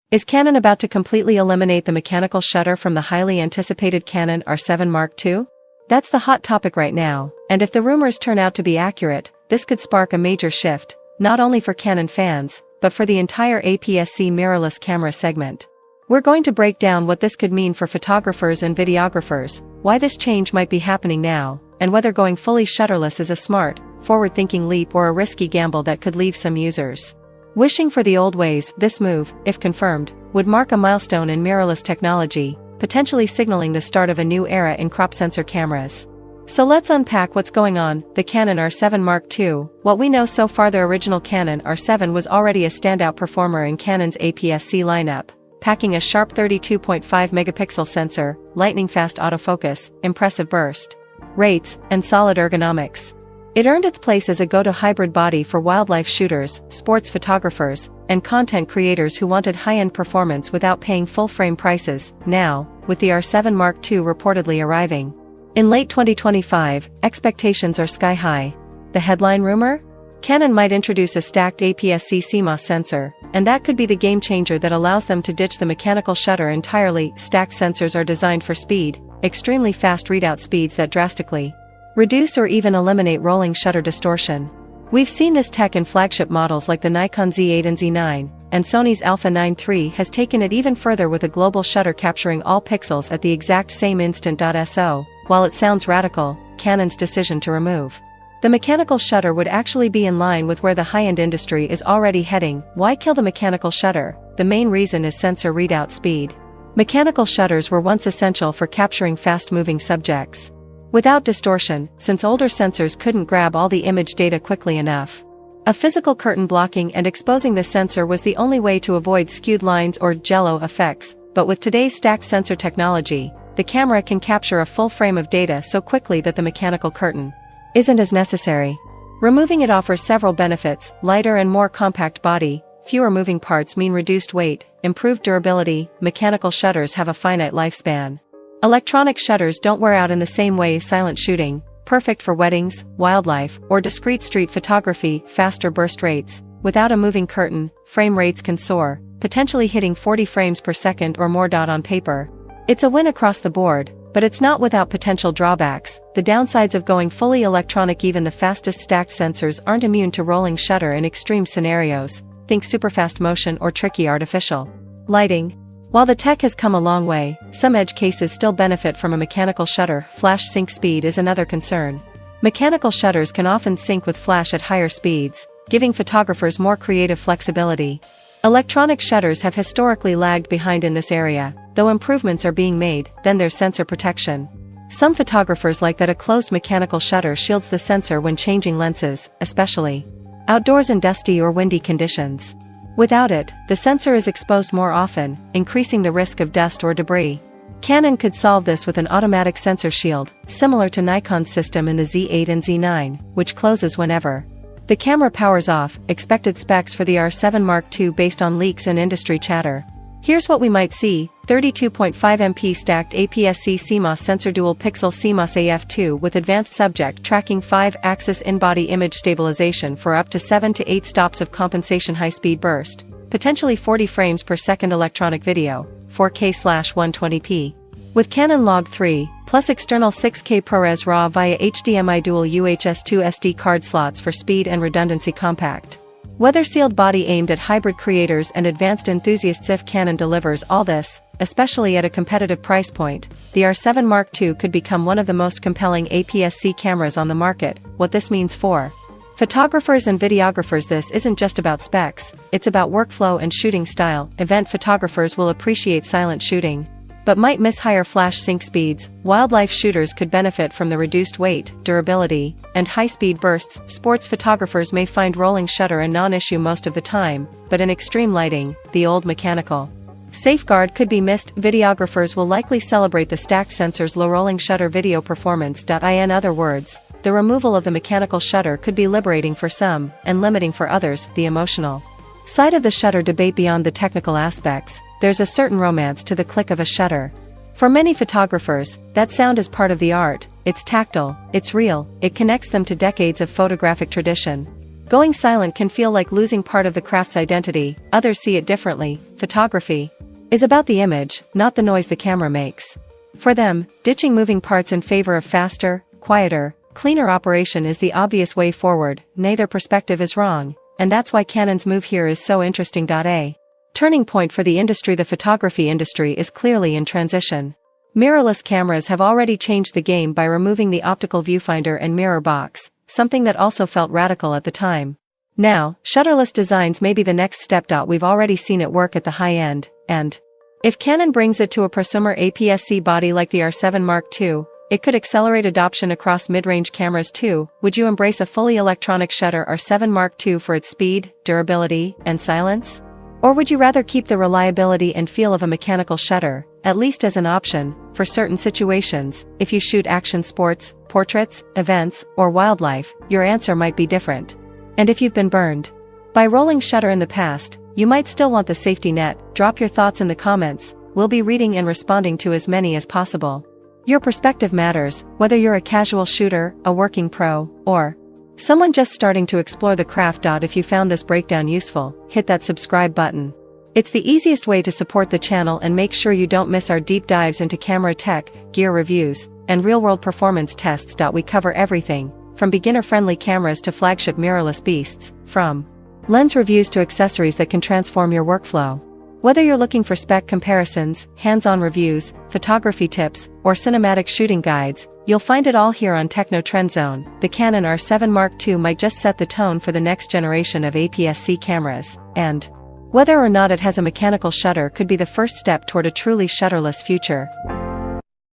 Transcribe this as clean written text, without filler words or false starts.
Is Canon about to completely eliminate the mechanical shutter from the highly anticipated Canon R7 Mark II? That's the hot topic right now, and if the rumors turn out to be accurate, this could spark a major shift, not only for Canon fans, but for the entire APS-C mirrorless camera segment. We're going to break down what this could mean for photographers and videographers, why this change might be happening now, and whether going fully shutterless is a smart, forward-thinking leap or a risky gamble that could leave some users wishing for the old ways. This move, if confirmed, would mark a milestone in mirrorless technology, potentially signaling the start of a new era in crop sensor cameras. So let's unpack what's going on. The Canon R7 Mark II. What we know so far, the original Canon R7 was already a standout performer in Canon's APS-C lineup, packing a sharp 32.5 megapixel sensor, lightning-fast autofocus, impressive burst rates, and solid ergonomics. It earned its place as a go-to hybrid body for wildlife shooters, sports photographers, and content creators who wanted high-end performance without paying full-frame prices. Now, with the R7 Mark II reportedly arriving in late 2025, expectations are sky-high. The headline rumor? Canon might introduce a stacked APS-C CMOS sensor, and that could be the game-changer that allows them to ditch the mechanical shutter entirely. Stacked sensors are designed for speed, extremely fast readout speeds that drastically reduce or even eliminate rolling shutter distortion. We've seen this tech in flagship models like the Nikon Z8 and Z9, and Sony's Alpha 9 III has taken it even further with a global shutter capturing all pixels at the exact same instant. So, while it sounds radical, Canon's decision to remove the mechanical shutter would actually be in line with where the high-end industry is already heading. Why kill the mechanical shutter? The main reason is sensor readout speed. Mechanical shutters were once essential for capturing fast-moving subjects without distortion, since older sensors couldn't grab all the image data quickly enough. A physical curtain blocking and exposing the sensor was the only way to avoid skewed lines or jello effects, but with today's stacked sensor technology, the camera can capture a full frame of data so quickly that the mechanical curtain isn't as necessary. Removing it offers several benefits: lighter and more compact body, fewer moving parts mean reduced weight, improved durability. Mechanical shutters have a finite lifespan. Electronic shutters don't wear out in the same way. Silent shooting, perfect for weddings, wildlife, or discreet street photography. Faster burst rates. Without a moving curtain, frame rates can soar, potentially hitting 40 frames per second or more. On paper, it's a win across the board, but it's not without potential drawbacks. The downsides of going fully electronic: even the fastest stacked sensors aren't immune to rolling shutter in extreme scenarios. Think superfast motion or tricky artificial lighting. While the tech has come a long way, some edge cases still benefit from a mechanical shutter. Flash sync speed is another concern. Mechanical shutters can often sync with flash at higher speeds, giving photographers more creative flexibility. Electronic shutters have historically lagged behind in this area, though improvements are being made. Then there's sensor protection. Some photographers like that a closed mechanical shutter shields the sensor when changing lenses, especially outdoors in dusty or windy conditions. Without it, the sensor is exposed more often, increasing the risk of dust or debris. Canon could solve this with an automatic sensor shield, similar to Nikon's system in the Z8 and Z9, which closes whenever the camera powers off. Expected specs for the R7 Mark II based on leaks and industry chatter. Here's what we might see: 32.5 MP stacked APS-C CMOS sensor, dual pixel CMOS AF2 with advanced subject tracking, 5-axis in-body image stabilization for up to 7 to 8 stops of compensation, high-speed burst, potentially 40 frames per second electronic video, 4K/120p. With Canon Log 3, plus external 6K ProRes RAW via HDMI, dual UHS-2 SD card slots for speed and redundancy, compact weather-sealed body aimed at hybrid creators and advanced enthusiasts. If Canon delivers all this, especially at a competitive price point, the R7 Mark II could become one of the most compelling APS-C cameras on the market. What this means for photographers and videographers: this isn't just about specs, it's about workflow and shooting style. Event photographers will appreciate silent shooting, but might miss higher flash sync speeds. Wildlife shooters could benefit from the reduced weight, durability, and high-speed bursts. Sports photographers may find rolling shutter a non-issue most of the time, but in extreme lighting, the old mechanical safeguard could be missed. Videographers will likely celebrate the stacked sensor's low rolling shutter video performance. In other words, the removal of the mechanical shutter could be liberating for some, and limiting for others. The emotional side of the shutter debate: beyond the technical aspects, there's a certain romance to the click of a shutter. For many photographers, that sound is part of the art. It's tactile, it's real, it connects them to decades of photographic tradition. Going silent can feel like losing part of the craft's identity. Others see it differently. Photography is about the image, not the noise the camera makes. For them, ditching moving parts in favor of faster, quieter, cleaner operation is the obvious way forward. Neither perspective is wrong, and that's why Canon's move here is so interesting. A turning point for the industry. The photography industry is clearly in transition. Mirrorless cameras have already changed the game by removing the optical viewfinder and mirror box, something that also felt radical at the time. Now, shutterless designs may be the next step. We've already seen it work at the high end, and if Canon brings it to a prosumer APS-C body like the R7 Mark II, it could accelerate adoption across mid-range cameras too. Would you embrace a fully electronic shutter R7 Mark II for its speed, durability, and silence? Or would you rather keep the reliability and feel of a mechanical shutter, at least as an option, for certain situations? If you shoot action sports, portraits, events, or wildlife, your answer might be different. And if you've been burned by rolling shutter in the past, you might still want the safety net. Drop your thoughts in the comments. We'll be reading and responding to as many as possible. Your perspective matters, whether you're a casual shooter, a working pro, or someone just starting to explore the craft. If you found this breakdown useful, hit that subscribe button. It's the easiest way to support the channel and make sure you don't miss our deep dives into camera tech, gear reviews, and real-world performance tests. We cover everything, from beginner-friendly cameras to flagship mirrorless beasts, from lens reviews to accessories that can transform your workflow. Whether you're looking for spec comparisons, hands-on reviews, photography tips, or cinematic shooting guides, you'll find it all here on Techno Trend Zone. The Canon R7 Mark II might just set the tone for the next generation of APS-C cameras, and whether or not it has a mechanical shutter could be the first step toward a truly shutterless future.